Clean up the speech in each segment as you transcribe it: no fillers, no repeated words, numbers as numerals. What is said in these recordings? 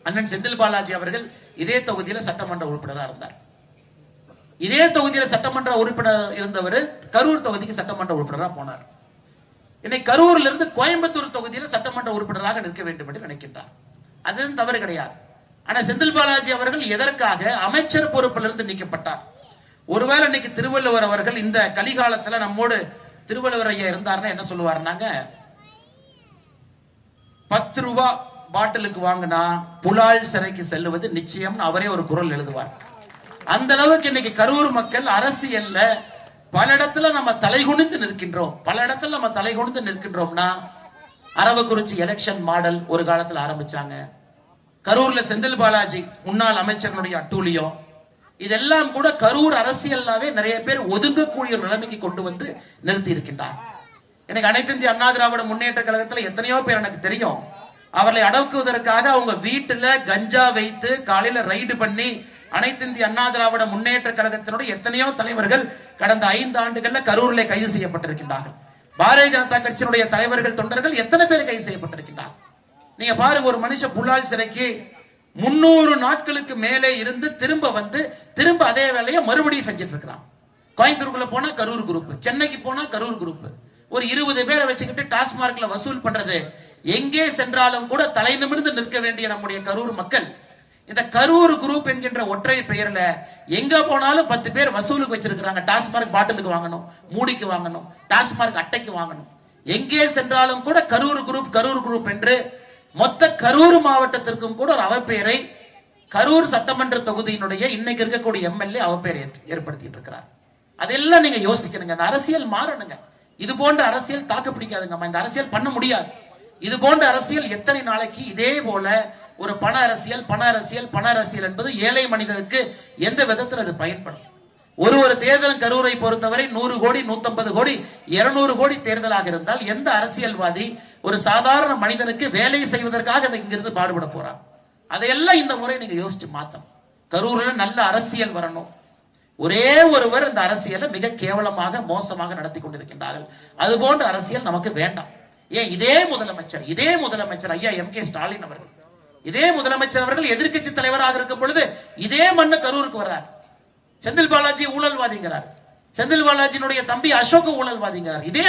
அண்ணன் செந்தில் பாலாஜி அவர்கள் இதே தொகுதியில சட்டமன்ற உறுப்பினராக இருந்தார். இதே தொகுதியில சட்டமன்ற உறுப்பினர் இருந்தவர் கரூர் தொகுதிக்கு சட்டமன்ற உறுப்பினராக போனார். இன்னைக்கு கரூர்ல இருந்து கோயம்புத்தூர் தொகுதியில சட்டமன்ற உறுப்பினராக நிற்க வேண்டும் என்று நினைக்கின்றார். அது தவறு கிடையாது. ஆனா செந்தில் பாலாஜி அவர்கள் எதற்காக அமைச்சர் பொறுப்பிலிருந்து நீக்கப்பட்டார்? ஒருவேளை இன்னைக்கு திருவள்ளுவர் அவர்கள் இந்த கலிகாலத்துல நம்மோடு திருவள்ளுவர் ஐயா இருந்தாருன்னா என்ன சொல்லுவாருன்னாங்க, 10 ரூபாய் பாட்டிலுக்கு வாங்கினா புலால் சிறைக்கு செல்லுவது நிச்சயம் அவரே ஒரு குரல் எழுதுவார். அந்த அளவுக்கு இன்னைக்கு கரூர் மக்கள் அரசியல்ல பல இடத்துல நம்ம தலைகுனிந்து நிற்கின்றோம். பல இடத்துல நம்ம தலைகுனிந்து நிற்கின்றோம்னா, அரவக்குறிச்சி எலெக்ஷன் மாடல் ஒரு காலத்தில் ஆரம்பிச்சாங்க. கரூர்ல செந்தில் பாலாஜி முன்னாள் அமைச்சர்களுடைய அட்டூழியம், இதெல்லாம் கூட கரூர் அரசியல்லாவே நிறைய பேர் ஒதுங்கக்கூடிய ஒரு நிலைமைக்கு கொண்டு வந்து நிறுத்தி இருக்கின்றார். எனக்கு அனைத்து இந்திய அண்ணா திராவிட முன்னேற்ற கழகத்தில் எத்தனையோ பேர் எனக்கு தெரியும். அவர்களை அடக்குவதற்காக அவங்க வீட்டுல கஞ்சா வைத்து காலையில ரைடு பண்ணி அனைத்து இந்திய அண்ணா திராவிட முன்னேற்ற கழகத்தினுடைய எத்தனையோ தலைவர்கள் கடந்த 5 ஆண்டுகள்ல கரூரிலே கைது செய்யப்பட்டிருக்கின்றார்கள். பாரதிய ஜனதா கட்சியினுடைய தலைவர்கள் தொண்டர்கள் எத்தனை பேர் கைது செய்யப்பட்டிருக்கின்றார்கள்? நீங்க பாருங்க, ஒரு மனுஷன் புலால் சிறைக்கு 300 நாட்களுக்கு மேலே இருந்து திரும்ப வந்து திரும்ப அதே வேலையை மறுபடியும் செஞ்சிட்டு இருக்கிறான். கோயம்புத்தூருக்குள்ள போனா கரூர் குரூப், சென்னைக்கு போனா கரூர் குரூப், ஒரு 20 பேரை வச்சுக்கிட்டு டாஸ்மார்க்ல வசூல் பண்றது. எங்கே சென்றாலும் கூட தலை நிமிர்ந்து நிற்க வேண்டிய நம்முடைய கரூர் மக்கள் இந்த கரூர் குரூப் என்கின்ற ஒற்றை பெயர்ல எங்க போனாலும் 10 பேர் வசூலுக்கு வச்சிருக்கிறாங்க. டாஸ்மார்க் பாட்டிலுக்கு வாங்கணும், மூடிக்கு வாங்கணும், டாஸ்மார்க் அட்டைக்கு வாங்கணும். எங்கே சென்றாலும் கூட கரூர் குரூப் என்று மொத்த கரூர் மாவட்டத்திற்கும் கூட ஒரு அவப்பெயரை கரூர் சட்டமன்ற தொகுதியினுடைய இன்னைக்கு இருக்கக்கூடிய எம்எல்ஏ அவப்பெயரை ஏற்படுத்திட்டு இருக்கிறார். அதெல்லாம் நீங்க யோசிக்கணுங்க. அந்த அரசியல் மாறணுங்க. இது போன்ற அரசியல் தாக்கு பிடிக்காதுங்க. இந்த அரசியல் பண்ண முடியாது. இது போன்ற அரசியல் எத்தனை நாளைக்கு இதே போல ஒரு பண அரசியல் என்பது ஏழை மனிதனுக்கு எந்த விதத்தில் அது பயன்படும்? ஒரு தேர்தல் கரூரை பொறுத்தவரை 100 கோடி 150 கோடி 200 கோடி தேர்தலாக இருந்தால் எந்த அரசியல்வாதி ஒரு சாதாரண மனிதனுக்கு வேலை செய்வதற்காக இங்கிருந்து பாடுபட போறார்? அதையெல்லாம் இந்த முறை நீங்க யோசிச்சு மாத்தணும். கரூர்ல நல்ல அரசியல் வரணும். ஒரே ஒருவர் இந்த அரசியலை மிக கேவலமாக மோசமாக நடத்தி கொண்டிருக்கின்றார்கள். அது போன்ற அரசியல் நமக்கு வேண்டாம். ஏன் இதே முதலமைச்சர் ஐயா M.K. ஸ்டாலின் அவர்கள், இதே முதலமைச்சர் அவர்கள் எதிர்க்கட்சி தலைவராக இருக்கும் பொழுது இதே மண்ணு கரூருக்கு வர்றார். செந்தில் பாலாஜி ஊழல்வாதிங்கிறார். செந்தில் பாலாஜியினுடைய தம்பி அசோக் ஊழல்வாதிங்கிறார். இதே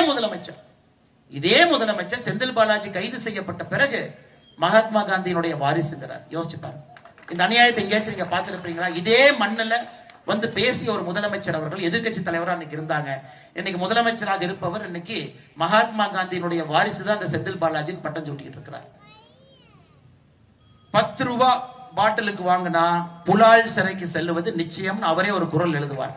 முதலமைச்சர் செந்தில் பாலாஜி கைது செய்யப்பட்ட பிறகு மகாத்மா காந்தியினுடைய வாரிசுங்கிறார். யோசிச்சு பாருங்க. இந்த அநியாயத்தை எங்கேயாச்சும் நீங்க பார்த்திருப்பீங்களா? இதே மண்ணுல வந்து பேசிய ஒரு முதலமைச்சர் அவர்கள் எதிர்கட்சி தலைவராக இன்னைக்கு இருந்தாங்க. இன்னைக்கு முதலமைச்சராக இருப்பவர் இன்னைக்கு மகாத்மா காந்தியினுடைய வாரிசு தான் அந்த செந்தில் பாலாஜின்னு பட்டம் சூட்டிட்டு இருக்கிறார். 10 ரூபாய் பாட்டிலுக்கு வாங்கினா புலால் சிறைக்கு செல்லுவது நிச்சயம் அவரே ஒரு குரல் எழுதுவார்.